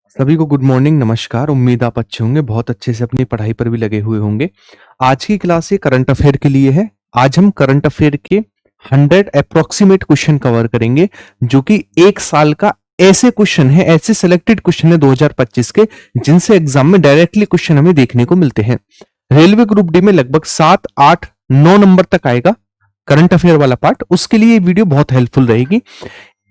सभी को good morning, नमस्कार। उम्मीद आप अच्छे होंगे, बहुत अच्छे से अपनी पढ़ाई पर भी लगे हुए होंगे। आज की क्लास ये करंट अफेयर के लिए है। आज हम करंट अफेयर के 100 अप्रोक्सीमेट क्वेश्चन कवर करेंगे, जो कि एक साल का ऐसे क्वेश्चन है, ऐसे सिलेक्टेड क्वेश्चन है 2025 के, जिनसे एग्जाम में डायरेक्टली क्वेश्चन हमें देखने को मिलते हैं। रेलवे ग्रुप डी में लगभग 7, 8, 9 नंबर तक आएगा करंट अफेयर वाला पार्ट। उसके लिए ये वीडियो बहुत हेल्पफुल रहेगी।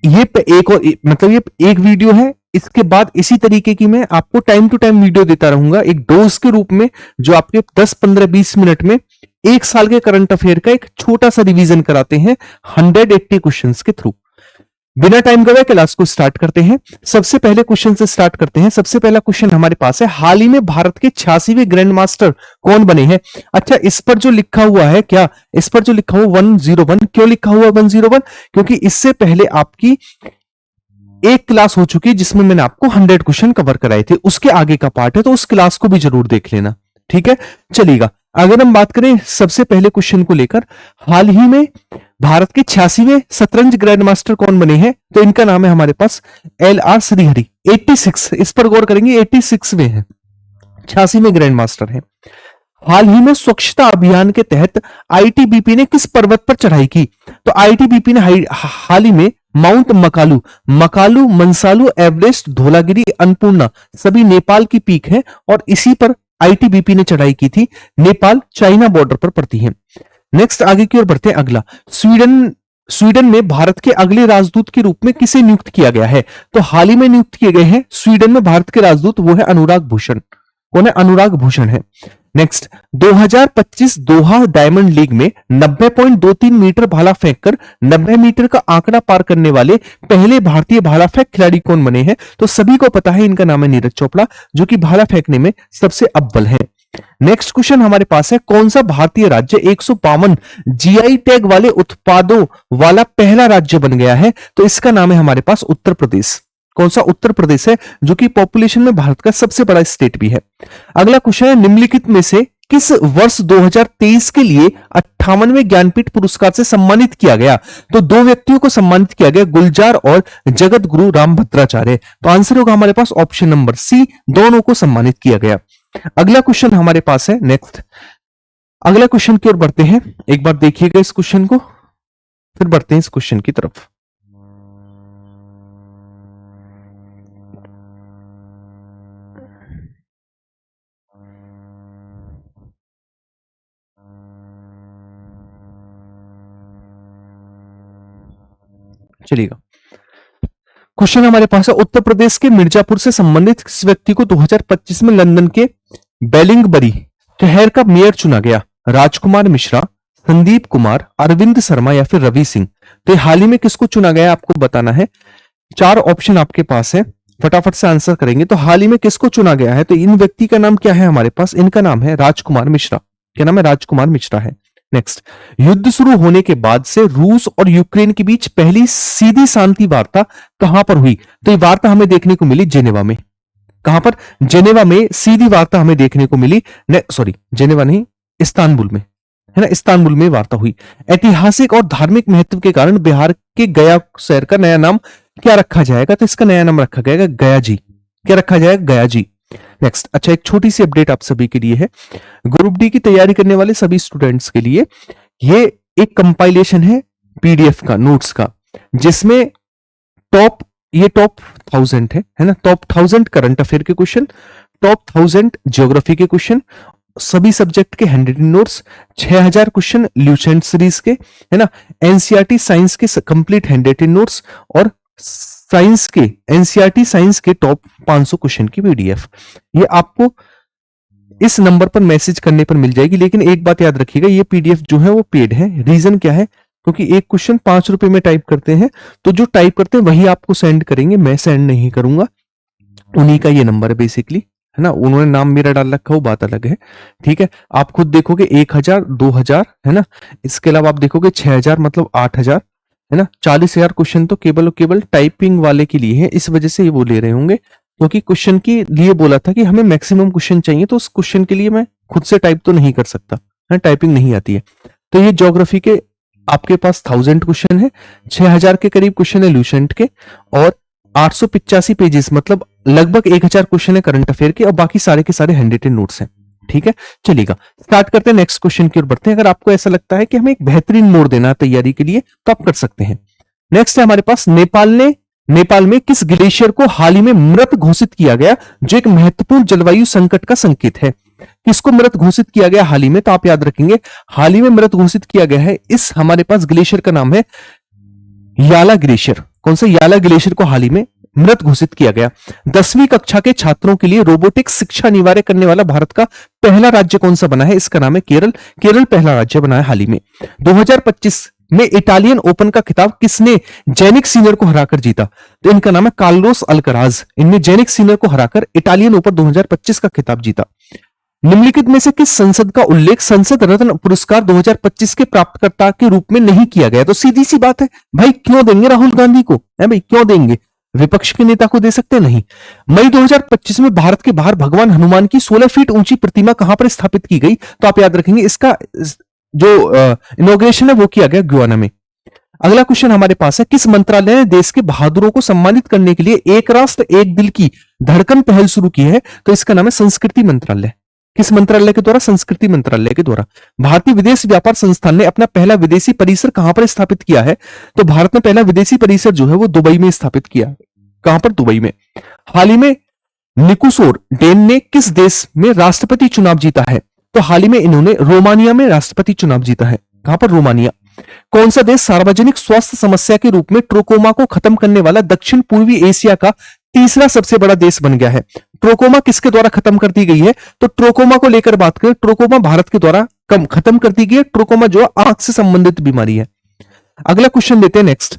ये एक और मतलब ये एक वीडियो है। इसके बाद इसी तरीके की मैं आपको टाइम टू टाइम वीडियो देता रहूंगा, एक डोज के रूप में, जो आपके 10, 15, 20 मिनट में एक साल के करंट अफेयर का एक छोटा सा रिवीजन कराते हैं 180 क्वेश्चंस के थ्रू। बिना टाइम गवाए क्लास को स्टार्ट करते हैं। सबसे पहले क्वेश्चन से स्टार्ट करते हैं। सबसे पहला क्वेश्चन हमारे पास है, हाल ही में भारत के 86वें ग्रैंड मास्टर कौन बने हैं? अच्छा, इस पर जो लिखा हुआ है, क्या इस पर जो लिखा हुआ 101, क्यों लिखा हुआ 101? क्योंकि इससे पहले आपकी एक क्लास हो चुकी है जिसमें मैंने आपको 100 क्वेश्चन कवर कराए थे। उसके आगे का पार्ट है, तो उस क्लास को भी जरूर देख लेना, ठीक है? चलिएगा, अगर हम बात करें सबसे पहले क्वेश्चन को लेकर, हाल ही में भारत के 86वें शतरंज ग्रैंड मास्टर कौन बने हैं? तो इनका नाम है हमारे पास LR श्रीहरि। 86, इस पर गौर करेंगे, 86वें हैं, 86वें ग्रैंड मास्टर हैं। हाल ही में स्वच्छता अभियान के तहत आईटीबीपी ने किस पर्वत पर चढ़ाई की? तो आईटीबीपी ने हाल ही में माउंट मकालू, मकालू, मंसालू, एवरेस्ट, धौलागिरी, अन्नपूर्णा सभी नेपाल की पीक है, और इसी पर आईटीबीपी ने चढ़ाई की थी। नेपाल चाइना बॉर्डर पर पड़ती है। नेक्स्ट आगे की ओर बढ़ते हैं। अगला, स्वीडन में भारत के अगले राजदूत के रूप में किसे नियुक्त किया गया है? तो हाल ही में नियुक्त किए गए हैं स्वीडन में भारत के राजदूत, वो है अनुराग भूषण। कौन है? अनुराग भूषण है। नेक्स्ट, 2025 दोहा डायमंड लीग में 90.23 मीटर भाला फेंककर 90 मीटर का आंकड़ा पार करने वाले पहले भारतीय भाला फेंक खिलाड़ी कौन बने हैं? तो सभी को पता है, इनका नाम है नीरज चोपड़ा, जो कि भाला फेंकने में सबसे अव्वल है। नेक्स्ट क्वेश्चन हमारे पास है, कौन सा भारतीय राज्य 152 जीआई टैग वाले उत्पादों वाला पहला राज्य बन गया है? तो इसका नाम है हमारे पास उत्तर प्रदेश। कौन सा? उत्तर प्रदेश है, जो कि पॉपुलेशन में भारत का सबसे बड़ा स्टेट भी है। अगला क्वेश्चन है, निम्नलिखित में से किस वर्ष 2023 के लिए 58वें ज्ञानपीठ पुरस्कार से सम्मानित किया गया? तो दो व्यक्तियों को सम्मानित किया गया, गुलजार और जगत गुरु रामभद्राचार्य। तो आंसर होगा हमारे पास ऑप्शन नंबर सी, दोनों को सम्मानित किया गया। अगला क्वेश्चन हमारे पास है, नेक्स्ट अगला क्वेश्चन की ओर बढ़ते हैं। एक बार देखिएगा इस क्वेश्चन को, फिर बढ़ते हैं इस क्वेश्चन की तरफ। चलिएगा, क्वेश्चन हमारे पास है, उत्तर प्रदेश के मिर्जापुर से संबंधित किस व्यक्ति को 2025 में लंदन के बेलिंगबरी शहर का मेयर चुना गया? राजकुमार मिश्रा, संदीप कुमार, अरविंद शर्मा या फिर रवि सिंह? तो हाल ही में किसको चुना गया आपको बताना है। 4 ऑप्शन आपके पास है, फटाफट से आंसर करेंगे। तो हाल ही में किसको चुना गया है? तो इन व्यक्ति का नाम क्या है हमारे पास? इनका नाम है राजकुमार मिश्रा। क्या नाम है? राजकुमार मिश्रा है। नेक्स्ट, युद्ध शुरू होने के बाद से रूस और यूक्रेन के बीच पहली सीधी शांति वार्ता कहां पर हुई? तो ये वार्ता हमें देखने को मिली जेनेवा में। कहां पर? जेनेवा में सीधी वार्ता हमें देखने को मिली। सॉरी, जेनेवा नहीं, इस्तांबुल में, है ना, इस्तांबुल में वार्ता हुई। ऐतिहासिक और धार्मिक महत्व के कारण बिहार के गया शहर का नया नाम क्या रखा जाएगा? तो इसका नया नाम रखा जाएगा गया जी। क्या रखा जाएगा? गया जी। नेक्स्ट, अच्छा, एक छोटी सी अपडेट आप सभी के लिए है, ग्रुप डी की तैयारी करने वाले सभी स्टूडेंट्स के लिए। ये एक कंपाइलेशन है पीडीएफ का, नोट्स का, जिसमें टॉप 1000 है ना, टॉप 1000 करंट अफेयर के क्वेश्चन, टॉप 1000 ज्योग्राफी के क्वेश्चन, सभी सब्जेक्ट के handwritten notes, 6000 question Lucent series के, है ना, एनसीईआरटी साइंस के कंप्लीट हैंडरिटन नोट्स, और साइंस के एनसीईआरटी साइंस के टॉप 500 क्वेश्चन की पीडीएफ, ये आपको इस नंबर पर मैसेज करने पर मिल जाएगी। लेकिन एक बात याद रखिएगा, ये पीडीएफ जो है वो पेड है। रीजन क्या है? क्योंकि एक क्वेश्चन 5 रुपए में टाइप करते हैं, तो जो टाइप करते हैं वही आपको सेंड करेंगे, मैं सेंड नहीं करूंगा। उन्हीं का ये नंबर है बेसिकली, है ना, उन्होंने नाम मेरा डाल रखा, वो बात अलग है, ठीक है। आप खुद देखोगे 1000, 2000, है ना, इसके अलावा आप देखोगे 6000 मतलब 8000, है ना, 40,000 क्वेश्चन तो केवल और केवल टाइपिंग वाले के लिए है। इस वजह से ये वो ले रहे होंगे, क्योंकि क्वेश्चन के लिए बोला था कि हमें मैक्सिमम क्वेश्चन चाहिए, तो उस क्वेश्चन के लिए मैं खुद से टाइप तो नहीं कर सकता, है, टाइपिंग नहीं आती है। तो ये ज्योग्राफी के आपके पास 1000 क्वेश्चन है, 6000 के करीब क्वेश्चन है ल्यूसेंट के, और 885 पेजेस, मतलब लगभग 1000 क्वेश्चन है करंट अफेयर के, और बाकी सारे के सारे हैंड रिटन नोट्स हैं। ठीक है, चलिएगा स्टार्ट करते हैं, नेक्स्ट क्वेश्चन की ओर बढ़ते हैं। अगर आपको ऐसा लगता है कि हमें एक बेहतरीन मोड़ देना है तैयारी के लिए तो आप कर सकते हैं। नेक्स्ट है हमारे पास, नेपाल में किस ग्लेशियर को हाल ही में मृत घोषित किया गया, जो एक महत्वपूर्ण जलवायु संकट का संकेत है। किसको मृत घोषित किया गया हाल ही में, तो आप याद रखेंगे हाल ही में मृत घोषित किया गया है, इस हमारे पास ग्लेशियर का नाम है याला ग्लेशियर। कौन सा? याला ग्लेशियर को हाल ही में मृत घोषित किया गया। 10वीं कक्षा के छात्रों के लिए रोबोटिक्स शिक्षा अनिवार्य करने वाला भारत का पहला राज्य कौन सा बना है? इसका नाम है केरल। केरल पहला राज्य बना है हाल ही में। 2025 में इटालियन ओपन का खिताब किसने जेनिक सीनियर को हराकर जीता? तो इनका नाम है कार्लोस अल्कराज। इनने जेनिक सीनियर को हराकर इटालियन ओपन 2025 का खिताब जीता। निम्नलिखित में से किस संसद का उल्लेख संसद रत्न पुरस्कार 2025 के प्राप्तकर्ता के रूप में नहीं किया गया? तो सीधी सी बात है भाई, क्यों देंगे राहुल गांधी को? है भाई, क्यों देंगे? विपक्ष के नेता को दे सकते नहीं। मई 2025 में भारत के बाहर भगवान हनुमान की 16 फीट ऊंची प्रतिमा कहां पर स्थापित की गई? तो आप याद रखेंगे इसका जो इनॉग्रेशन है वो किया गया गुयाना में। अगला क्वेश्चन हमारे पास है, किस मंत्रालय ने देश के बहादुरों को सम्मानित करने के लिए एक राष्ट्र एक दिल की धड़कन पहल शुरू की है? तो इसका नाम है संस्कृति मंत्रालय। किस मंत्रालय के द्वारा? संस्कृति मंत्रालय के द्वारा। भारतीय विदेश व्यापार संस्थान ने अपना पहला विदेशी परिसर कहां पर स्थापित किया है? तो भारत ने पहला विदेशी परिसर जो है वो दुबई में स्थापित किया। कहां पर? दुबई में। हाल ही में निकोसोर डेन ने किस देश में राष्ट्रपति चुनाव जीता है? तो हाल ही में इन्होंने रोमानिया में राष्ट्रपति चुनाव जीता है। कहां पर? रोमानिया। कौन सा देश सार्वजनिक स्वास्थ्य समस्या के रूप में ट्रोकोमा को खत्म करने वाला दक्षिण पूर्वी एशिया का तीसरा सबसे बड़ा देश बन गया है? ट्रोकोमा किसके द्वारा खत्म कर दी गई है? तो ट्रोकोमा को लेकर बात करें, ट्रोकोमा भारत के द्वारा खत्म कर दी गई है। ट्रोकोमा जो आंख से संबंधित बीमारी है। अगला क्वेश्चन लेते हैं नेक्स्ट,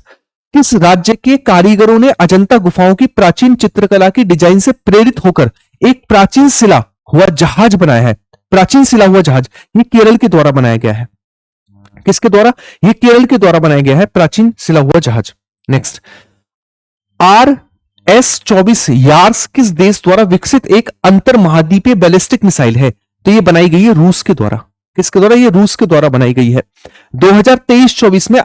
किस राज्य के कारीगरों ने अजंता गुफाओं की प्राचीन चित्रकला की डिजाइन से प्रेरित होकर एक प्राचीन सिला हुआ जहाज बनाया है? प्राचीन सिला हुआ जहाज ये केरल के द्वारा बनाया गया है। किसके द्वारा? ये केरल के द्वारा बनाया गया है प्राचीन सिला हुआ जहाज। नेक्स्ट, RS-24 यार्स किस देश द्वारा विकसित एक अंतर महाद्वीपीय बैलिस्टिक मिसाइल है? तो ये बनाई गई है रूस के द्वारा। किसके द्वारा? ये रूस के द्वारा बनाई गई है। 2023-24 में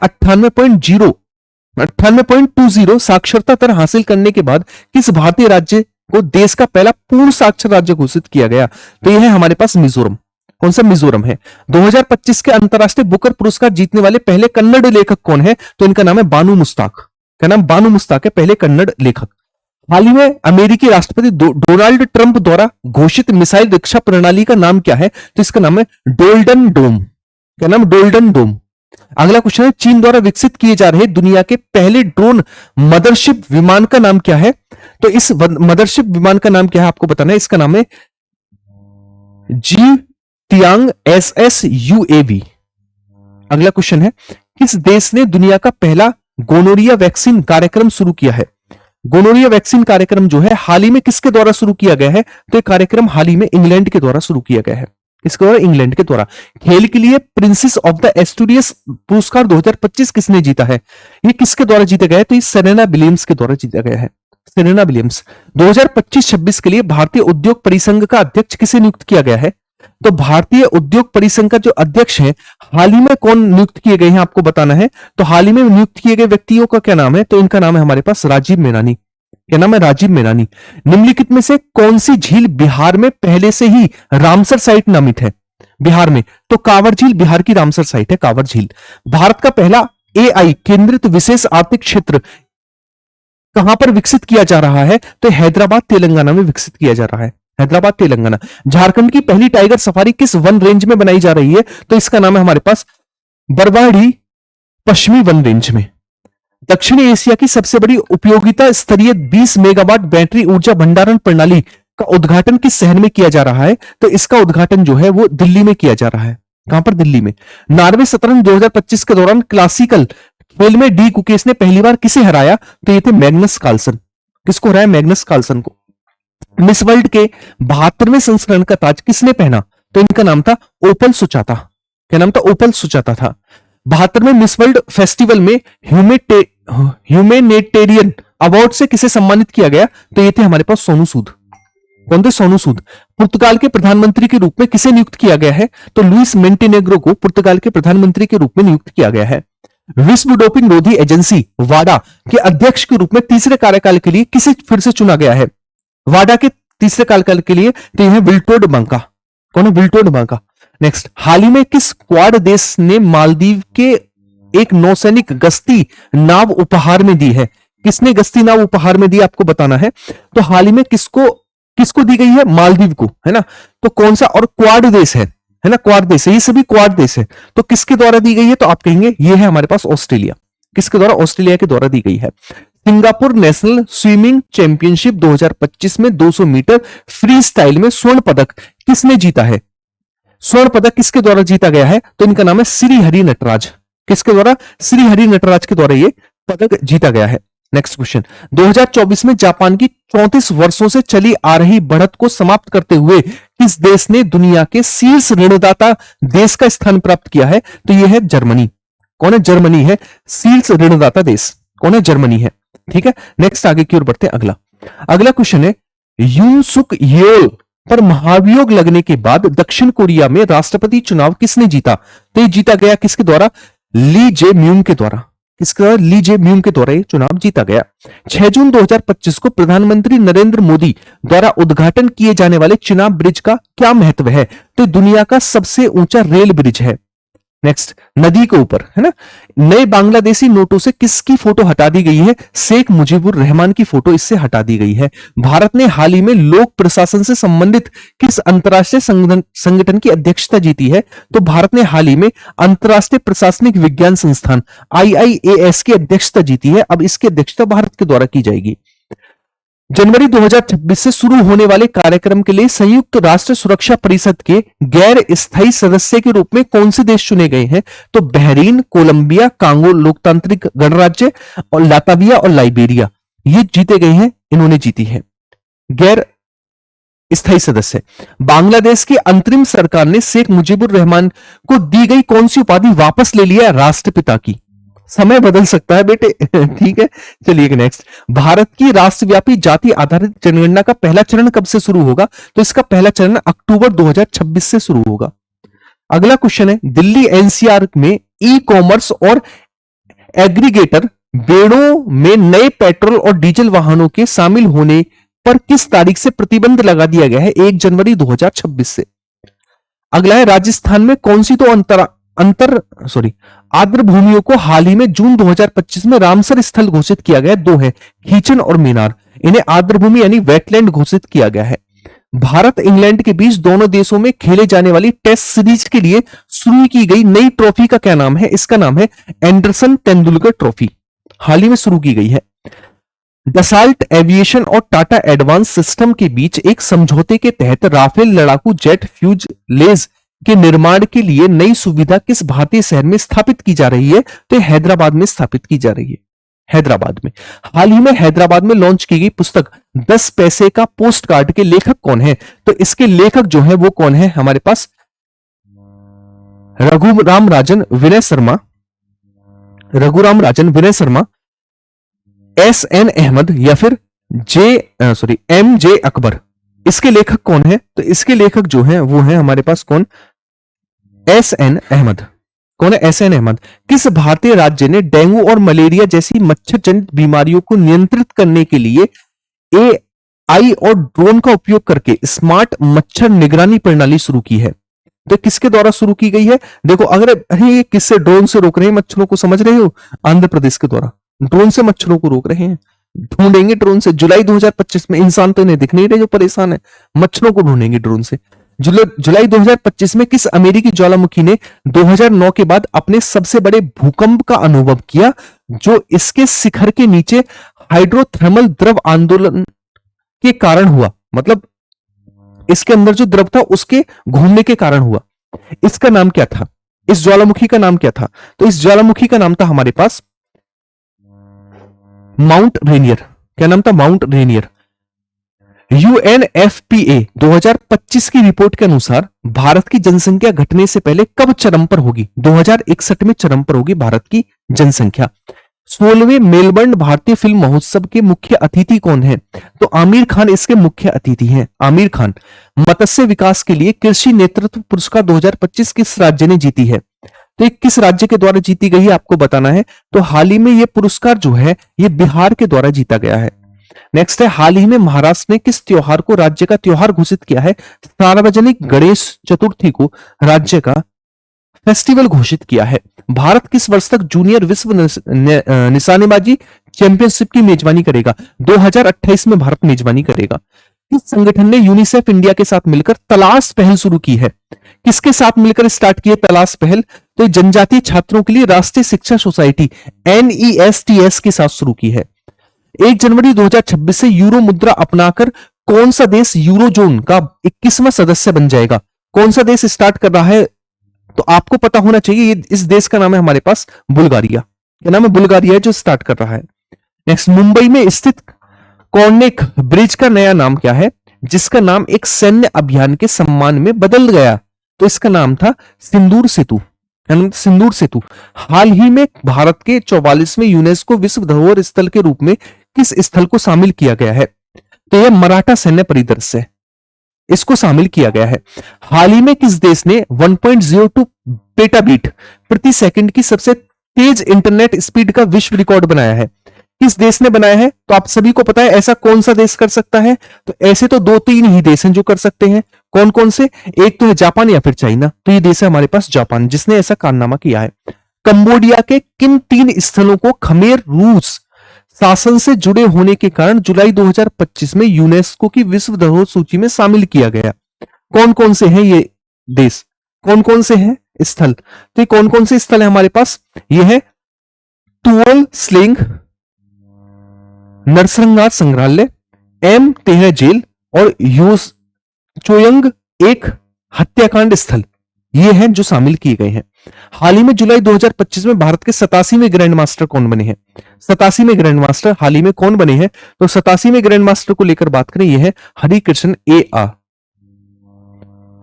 98.20 साक्षरता दर हासिल करने के बाद किस भारतीय राज्य को देश का पहला पूर्ण साक्षर राज्य घोषित किया गया? तो यह है हमारे पास मिजोरम। कौन सा? मिजोरम है। 2025 के अंतरराष्ट्रीय बुकर पुरस्कार जीतने वाले पहले कन्नड़ लेखक कौन है? तो इनका नाम है बानू मुस्ताक। क्या नाम? बानू मुस्ताक है, पहले कन्नड़ लेखक। हाल ही में अमेरिकी राष्ट्रपति डोनाल्ड ट्रंप द्वारा घोषित मिसाइल रक्षा प्रणाली का नाम क्या है? तो इसका नाम है गोल्डन डोम। क्या नाम? गोल्डन डोम। अगला क्वेश्चन है, चीन द्वारा विकसित किए जा रहे दुनिया के पहले ड्रोन मदरशिप विमान का नाम क्या है? तो इस मदरशिप विमान का नाम क्या है आपको बताना है। इसका नाम है जी तियांग SS UAV। अगला क्वेश्चन है, किस देश ने दुनिया का पहला गोनोरिया वैक्सीन कार्यक्रम शुरू किया है? गोनोरिया वैक्सीन कार्यक्रम जो है हाल ही में किसके द्वारा शुरू किया गया है? तो ये कार्यक्रम हाल ही में इंग्लैंड के द्वारा शुरू किया गया है। किसके द्वारा? इंग्लैंड के द्वारा। खेल के लिए प्रिंसेस ऑफ द एस्टूरियस पुरस्कार 2025 किसने जीता है? ये किसके द्वारा जीता गया है? तो ये सेरेना विलियम्स के द्वारा जीता गया है। Serena Williams. 2025-26 के लिए भारतीय उद्योग परिसंघ का अध्यक्ष किसे नियुक्त किया गया है? तो भारतीय उद्योग परिसंघ का जो अध्यक्ष है हाल ही में कौन नियुक्त किए गए हैं आपको बताना है। तो हाल ही में नियुक्त किए गए व्यक्तियों का क्या नाम है? तो इनका नाम है हमारे पास राजीव मेनानी। क्या नाम है? राजीव मेनानी। निम्नलिखित में से कौन सी झील बिहार में पहले से ही रामसर साइट नामित है? बिहार में तो कांवर झील बिहार की रामसर साइट है, कांवर झील। भारत का पहला AI केंद्रित विशेष आर्थिक क्षेत्र कहां पर विकसित किया जा रहा है? तो हैदराबाद तेलंगाना में विकसित किया जा रहा है। हैदराबाद तेलंगाना। झारखंड की पहली टाइगर सफारी किस वन रेंज में बनाई जा रही है? तो इसका नाम है हमारे पास बरवाड़ी पश्चिमी वन रेंज में। दक्षिणी एशिया की सबसे बड़ी उपयोगिता स्तरीय 20 मेगावाट बैटरी ऊर्जा भंडारण प्रणाली का उद्घाटन किस शहर में किया जा रहा है? तो इसका उद्घाटन जो है वो दिल्ली में किया जा रहा है। कहां पर? दिल्ली में। नॉर्वे शतरंज 2025 के दौरान क्लासिकल खेल में डी कुकेश ने पहली बार किसे हराया? तो ये थे मैग्नस कार्लसन। किसको हराया? मैग्नस कार्लसन को। मिस वर्ल्ड के 72वें संस्करण का ताज किसने पहना? तो इनका नाम था ओपल सुचाता। क्या नाम था? ओपल सुचाता था। 72वें मिस वर्ल्ड फेस्टिवल में ह्यूमैनिटेरियन अवार्ड से किसे सम्मानित किया गया? तो ये थे हमारे पास सोनू सूद। कौन थे? सोनू सूद। पुर्तगाल के प्रधानमंत्री के रूप में किसे नियुक्त किया गया है? तो लुइस मोंटेनेग्रो को पुर्तगाल के प्रधानमंत्री के रूप में नियुक्त किया गया है। विश्व डोपिंग रोधी एजेंसी वाडा के अध्यक्ष के रूप में तीसरे कार्यकाल के लिए किसे फिर से चुना गया है? वाडा के तीसरे कार्यकाल के लिए तो यह विल्टोर्ड बांका। कौन है? विल्टोर्ड बांका। नेक्स्ट, हाल ही में किस क्वाड देश ने मालदीव के एक नौसैनिक गश्ती नाव उपहार में दी है? किसने गश्ती नाव उपहार में दी आपको बताना है। तो हाल ही में किसको दी गई है? मालदीव को, है ना। तो कौन सा? और क्वाड देश है ना, क्वाड देश है, ये सभी क्वाड देश है। तो किसके द्वारा दी गई है? तो आप कहेंगे ये है हमारे पास ऑस्ट्रेलिया। किसके द्वारा? ऑस्ट्रेलिया के द्वारा दी गई है। सिंगापुर नेशनल स्विमिंग चैंपियनशिप 2025 में 200 मीटर फ्री स्टाइल में स्वर्ण पदक किसने जीता है? स्वर्ण पदक किसके द्वारा जीता गया है? तो इनका नाम है श्री हरि नटराज। किसके द्वारा? श्री हरि नटराज के द्वारा ये पदक जीता गया है। नेक्स्ट क्वेश्चन, 2024 में जापान की 34 वर्षों से चली आ रही बढ़त को समाप्त करते हुए किस देश ने दुनिया के शीर्ष ऋणदाता देश का स्थान प्राप्त किया है? तो यह है जर्मनी। कौन है? जर्मनी है शीर्ष ऋणदाता देश। कौन है? जर्मनी है। ठीक है, नेक्स्ट आगे की ओर बढ़ते हैं। अगला क्वेश्चन है, यून सुक येओल पर महाभियोग लगने के बाद दक्षिण कोरिया में राष्ट्रपति चुनाव किसने जीता? तो ये जीता गया किसके द्वारा? ली जे म्यूंग के द्वारा। किसका? ली जे म्यूंग के द्वारा ये चुनाव जीता गया। 6 जून 2025 को प्रधानमंत्री नरेंद्र मोदी द्वारा उद्घाटन किए जाने वाले चिनाब ब्रिज का क्या महत्व है? तो दुनिया का सबसे ऊंचा रेल ब्रिज है। नेक्स्ट, नदी के ऊपर, है ना। नए बांग्लादेशी नोटों से किसकी फोटो हटा दी गई है? शेख मुजीबुर रहमान की फोटो इससे हटा दी गई है। भारत ने हाल ही में लोक प्रशासन से संबंधित किस अंतरराष्ट्रीय संगठन की अध्यक्षता जीती है? तो भारत ने हाल ही में अंतरराष्ट्रीय प्रशासनिक विज्ञान संस्थान IIAS की अध्यक्षता जीती है। अब इसकी अध्यक्षता भारत के द्वारा की जाएगी। जनवरी 2026 से शुरू होने वाले कार्यक्रम के लिए संयुक्त राष्ट्र सुरक्षा परिषद के गैर स्थायी सदस्य के रूप में कौन से देश चुने गए हैं? तो बहरीन, कोलंबिया, कांगो लोकतांत्रिक गणराज्य और लातविया और लाइबेरिया ये जीते गए हैं। इन्होंने जीती है गैर स्थायी सदस्य। बांग्लादेश की अंतरिम सरकार ने शेख मुजीबुर रहमान को दी गई कौन सी उपाधि वापस ले लिया? राष्ट्रपिता की। समय बदल सकता है बेटे। ठीक है, चलिए नेक्स्ट, भारत की राष्ट्रव्यापी जाति आधारित जनगणना का पहला चरण कब से शुरू होगा? तो इसका पहला चरण अक्टूबर 2026 से शुरू होगा। अगला क्वेश्चन है, दिल्ली NCR में ई कॉमर्स और एग्रीगेटर बेड़ों में नए पेट्रोल और डीजल वाहनों के शामिल होने पर किस तारीख से प्रतिबंध लगा दिया गया है? 1 जनवरी 2026 से। अगला है, राजस्थान में कौन सी तो आर्द्र भूमियों को हाल ही में जून 2025 में रामसर स्थल घोषित किया गया? 2 है, खीचन और मीनार। इन्हें आर्द्र भूमि यानी वेटलैंड घोषित किया गया है। भारत इंग्लैंड के बीच दोनों देशों में खेले जाने वाली टेस्ट सीरीज के लिए शुरू की गई नई ट्रॉफी का क्या नाम है? इसका नाम है एंडरसन तेंदुलकर ट्रॉफी। हाल ही में शुरू की गई है। डसाल्ट एविएशन और टाटा एडवांस सिस्टम के बीच एक समझौते के तहत राफेल लड़ाकू जेट फ्यूजलेज के निर्माण के लिए नई सुविधा किस भारतीय शहर में स्थापित की जा रही है? तो हैदराबाद में स्थापित की जा रही है। हैदराबाद में। हाल ही में हैदराबाद में लॉन्च की गई पुस्तक 10 पैसे का पोस्ट कार्ड के लेखक कौन है? तो इसके लेखक जो है वो कौन है? हमारे पास रघुराम राजन विनय शर्मा, SN अहमद या फिर MJ अकबर। इसके लेखक कौन है? तो इसके लेखक जो है वो है हमारे पास कौन? SN अहमद। कौन है? SN अहमद। किस भारतीय राज्य ने डेंगू और मलेरिया जैसी मच्छर जनित बीमारियों को नियंत्रित करने के लिए AI और ड्रोन का उपयोग करके स्मार्ट मच्छर निगरानी प्रणाली शुरू की है? तो किसके द्वारा शुरू की गई है? देखो, अरे ये किससे ड्रोन से रोक रहे हैं मच्छरों को, समझ रहे हो? आंध्र प्रदेश के द्वारा ड्रोन से मच्छरों को रोक रहे हैं। ढूंढेंगे ड्रोन से। जुलाई 2025 में इंसान तो इन्हें दिख नहीं रहे जो परेशान है, मच्छरों को ढूंढेंगे ड्रोन से। जुलाई 2025 में किस अमेरिकी ज्वालामुखी ने 2009 के बाद अपने सबसे बड़े भूकंप का अनुभव किया, जो इसके शिखर के नीचे हाइड्रोथर्मल द्रव आंदोलन के कारण हुआ? मतलब इसके अंदर जो द्रव था उसके घूमने के कारण हुआ। इसका नाम क्या था? इस ज्वालामुखी का नाम क्या था? तो इस ज्वालामुखी का नाम था हमारे पास माउंट रेनियर। क्या नाम था? Mount Rainier. UNFPA 2025 की रिपोर्ट के अनुसार भारत की जनसंख्या घटने से पहले कब चरम पर होगी? 2061 में चरम पर होगी भारत की जनसंख्या। 16वें मेलबर्न भारतीय फिल्म महोत्सव के मुख्य अतिथि कौन है? तो आमिर खान इसके मुख्य अतिथि हैं। आमिर खान। मत्स्य विकास के लिए कृषि नेतृत्व पुरस्कार 2025 किस राज्य ने जीती है? तो ये किस राज्य के द्वारा जीती गई है आपको बताना है। तो हाल ही में ये पुरस्कार जो है ये बिहार के द्वारा जीता गया है। नेक्स्ट है, हाल ही में महाराष्ट्र ने किस त्योहार को राज्य का त्योहार घोषित किया है। सार्वजनिक गणेश चतुर्थी को राज्य का फेस्टिवल घोषित किया है। भारत किस वर्ष तक जूनियर विश्व निशानेबाजी चैंपियनशिप की मेजबानी करेगा। 2028 में भारत मेजबानी करेगा। किस संगठन ने यूनिसेफ इंडिया के साथ मिलकर तलाश पहल शुरू की है। किसके साथ मिलकर स्टार्ट की है तलाश पहल। तो जनजातीय छात्रों के लिए राष्ट्रीय शिक्षा सोसाइटी NESTS के साथ शुरू की है। 1 जनवरी 2026 से यूरो मुद्रा अपनाकर कौन सा देश यूरोजोन का 21वां सदस्य बन जाएगा। कौन सा देश स्टार्ट कर रहा है तो आपको पता होना चाहिए। इस देश का नाम है हमारे पास बुल्गारिया। क्या नाम है? बुल्गारिया जो स्टार्ट कर रहा है। नेक्स्ट, मुंबई में स्थित कॉर्नेक ब्रिज का नया नाम क्या है, जिसका नाम एक सैन्य अभियान के सम्मान में बदल गया। तो इसका नाम था सिंदूर सेतु। सिंदूर सेतु। हाल ही में भारत के 44वें यूनेस्को विश्व धरोहर स्थल के रूप में किस स्थल को शामिल किया गया है। तो यह मराठा सैन्य परिदृश्य, इसको शामिल किया गया है। हाल ही में किस देश ने 1.02 पेटाबीट प्रति सेकंड की सबसे तेज इंटरनेट स्पीड का विश्व रिकॉर्ड बनाया है। किस देश ने बनाया है? तो आप सभी को पता है ऐसा कौन सा देश कर सकता है। तो ऐसे तो 2-3 ही देश हैं जो कर सकते हैं। कौन कौन से? एक तो है जापान या फिर चाइना। तो ये देश है हमारे पास जापान, जिसने ऐसा कारनामा किया है। कंबोडिया के किन 3 स्थलों को खमेर रूस शासन से जुड़े होने के कारण जुलाई 2025 में यूनेस्को की विश्व धरोहर सूची में शामिल किया गया। कौन कौन से हैं ये देश? कौन कौन से हैं स्थल? तो कौन कौन से स्थल है हमारे पास? ये है तुओल स्लिंग नरसंहार संग्रहालय, M13 जेल और यूस चोयंग एक हत्याकांड स्थल। ये हैं जो शामिल किए गए हैं। हाल ही में जुलाई 2025 में भारत के 87वें ग्रैंड मास्टर कौन बने हैं? 87वें ग्रैंड मास्टर हाल ही में कौन बने हैं? तो 87वें ग्रैंड मास्टर को लेकर बात करें, यह है हरिकृष्ण A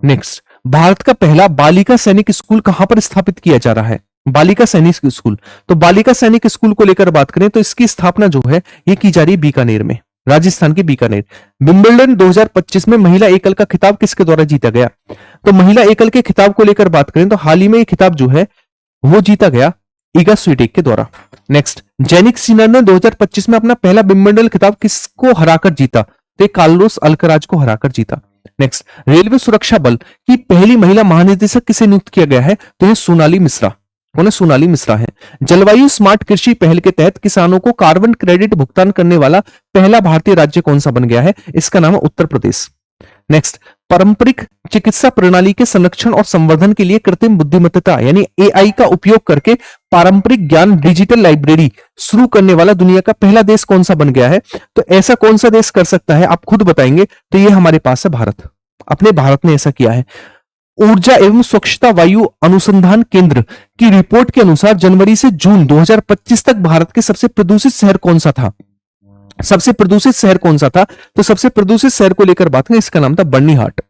नेक्स्ट, भारत का पहला बालिका सैनिक स्कूल कहां पर स्थापित किया जा रहा है? बालिका सैनिक स्कूल। तो बालिका सैनिक स्कूल को लेकर बात करें तो इसकी स्थापना जो है ये की जा रही है बीकानेर में, राजस्थान के बीकानेर। विंबलडन 2025 में महिला एकल का खिताब किसके द्वारा जीता गया? तो महिला एकल के खिताब को लेकर बात करें तो हाल ही में ये खिताब जो है वो जीता गया ईगा स्वीटेक के द्वारा। नेक्स्ट, जेनिक सिनर ने 2025 में अपना पहला विंबलडन खिताब किसको हराकर जीता? तो कार्लोस अल्कराज को हराकर जीता। नेक्स्ट, रेलवे सुरक्षा बल की पहली महिला महानिदेशक किसे नियुक्त किया गया है? तो ये सोनाली मिश्रा। कौन है? सोनाली मिश्रा है। जलवायु स्मार्ट कृषि पहल के तहत किसानों को कार्बन क्रेडिट भुगतान करने वाला पहला भारतीय राज्य कौन सा बन गया है? इसका नाम है उत्तर प्रदेश। नेक्स्ट, पारंपरिक चिकित्सा प्रणाली के संरक्षण और संवर्धन के लिए कृत्रिम बुद्धिमत्ता यानी AI का उपयोग करके पारंपरिक ज्ञान डिजिटल लाइब्रेरी शुरू करने वाला दुनिया का पहला देश कौन सा बन गया है? तो ऐसा कौन सा देश कर सकता है आप खुद बताएंगे। तो ये हमारे पास है भारत। अपने भारत ने ऐसा किया है। ऊर्जा एवं स्वच्छता वायु अनुसंधान केंद्र की रिपोर्ट के अनुसार जनवरी से जून 2025 तक भारत के सबसे प्रदूषित शहर कौन सा था? सबसे प्रदूषित शहर कौन सा था? तो सबसे प्रदूषित शहर को लेकर बात करें, इसका नाम था बर्नीहाट।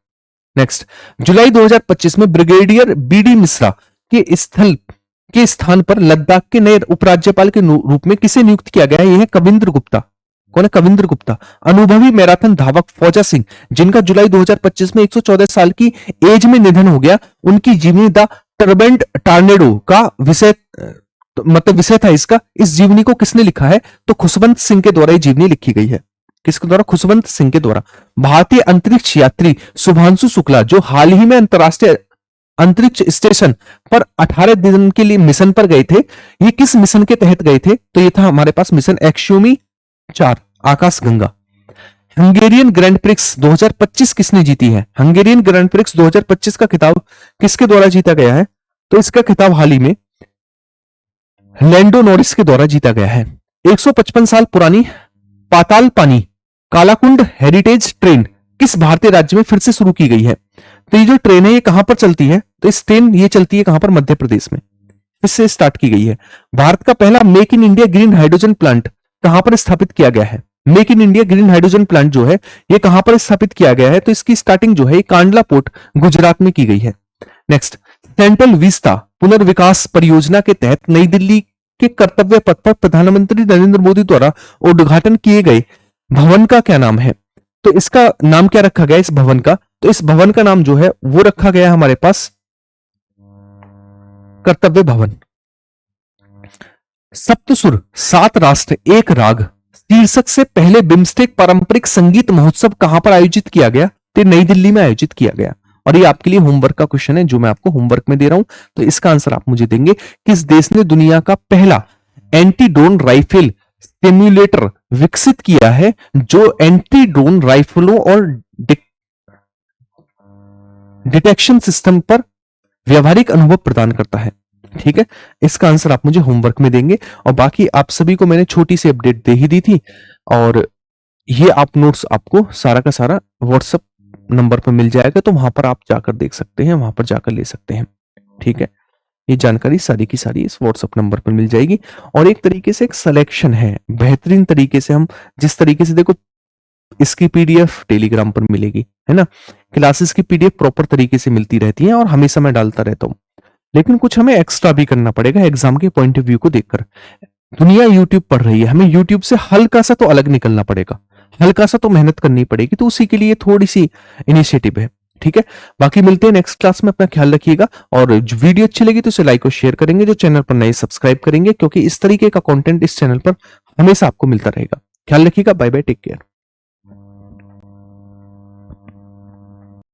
नेक्स्ट, जुलाई 2025 में ब्रिगेडियर BD मिश्रा के स्थान पर लद्दाख के नए उपराज्यपाल के रूप में किसे नियुक्त किया गया है? यह है कविंद्र गुप्ता। कौन है? कविंद्र गुप्ता। अनुभवी मैराथन धावक फौजा सिंह, जिनका जुलाई 2025 में 114 साल की एज में निधन हो गया, उनकी जीवनी द टर्बेंट टॉर्नेडो का विषय था इसका। इस जीवनी को किसने लिखा है? तो खुशवंत सिंह के द्वारा ये जीवनी लिखी गई है। किसके द्वारा? खुशवंत सिंह के द्वारा। भारतीय अंतरिक्ष यात्री शुभांशु शुक्ला जो हाल ही में अंतरराष्ट्रीय अंतरिक्ष स्टेशन पर 18 दिन के लिए मिशन पर गए थे, ये किस मिशन के तहत गए थे? तो ये था हमारे पास मिशन एक्सोमी 4 आकाश गंगा। हंगेरियन ग्रैंड प्रिक्स 2025 किसने जीती है? हंगेरियन ग्रैंड प्रिक्स 2025 का खिताब किसके द्वारा जीता गया है? तो इसका खिताब हाल ही में लैंडो नॉरिस के द्वारा जीता गया है। 155 साल पुरानी पाताल पानी कालाकुंड हेरिटेज ट्रेन किस भारतीय राज्य में फिर से शुरू की गई है? तो ये जो ट्रेन है ये कहां पर चलती है? तो इस ट्रेन ये चलती है कहां पर? मध्य प्रदेश में फिर से स्टार्ट की गई है। भारत का पहला make in India green hydrogen plant कहां पर स्थापित किया गया है? Make in India green hydrogen plant जो है ये कहां पर स्थापित किया गया है? तो इसकी स्टार्टिंग जो है कांडला पोर्ट गुजरात में की गई है। नेक्स्ट, सेंट्रल विस्ता पुनर्विकास परियोजना के तहत नई दिल्ली के कर्तव्य पथ पर प्रधानमंत्री नरेंद्र मोदी द्वारा उद्घाटन किए गए भवन का क्या नाम है? तो इसका नाम क्या रखा गया इस भवन का? तो इस भवन का नाम जो है वो रखा गया हमारे पास कर्तव्य भवन। सप्तसुर, 7 राष्ट्र एक राग शीर्षक से पहले बिम्स्टेक पारंपरिक संगीत महोत्सव कहां पर आयोजित किया गया? तो नई दिल्ली में आयोजित किया गया। और ये आपके लिए होमवर्क का क्वेश्चन है जो मैं आपको होमवर्क में दे रहा हूं। तो इसका आंसर आप मुझे देंगे, किस देश ने दुनिया का पहला एंटी ड्रोन राइफल सिम्युलेटर विकसित किया है जो एंटी ड्रोन राइफलों और डिटेक्शन सिस्टम पर व्यवहारिक अनुभव प्रदान करता है? ठीक है, इसका आंसर आप मुझे होमवर्क में देंगे। और बाकी आप सभी को मैंने छोटी सी अपडेट दे ही दी थी, और ये आप नोट्स आपको सारा का सारा व्हाट्सएप नंबर पर मिल जाएगा, तो वहां पर आप जाकर देख सकते हैं, वहां पर जाकर ले सकते हैं। ठीक है, ये जानकारी सारी की सारी इस व्हाट्सएप नंबर पर मिल जाएगी। और एक तरीके से एक सिलेक्शन है, बेहतरीन तरीके से हम जिस तरीके से, देखो इसकी पीडीएफ टेलीग्राम पर मिलेगी, है ना, क्लासेस की पीडीएफ प्रॉपर तरीके से मिलती रहती है और हमेशा मैं डालता रहता हूं, लेकिन कुछ हमें एक्स्ट्रा भी करना पड़ेगा एग्जाम के पॉइंट ऑफ व्यू को देखकर। दुनिया यूट्यूब पढ़ रही है, हमें यूट्यूब से हल्का सा तो अलग निकलना पड़ेगा, हल्का सा तो मेहनत करनी पड़ेगी, तो उसी के लिए थोड़ी सी इनिशिएटिव है। ठीक है, बाकी मिलते हैं नेक्स्ट क्लास में, अपना ख्याल रखिएगा। और जो वीडियो अच्छी लगी तो इसे लाइक और शेयर करेंगे, जो चैनल पर नए सब्सक्राइब करेंगे, क्योंकि इस तरीके का कंटेंट इस चैनल पर हमेशा आपको मिलता रहेगा। ख्याल रखिएगा, बाय बाय, टेक केयर।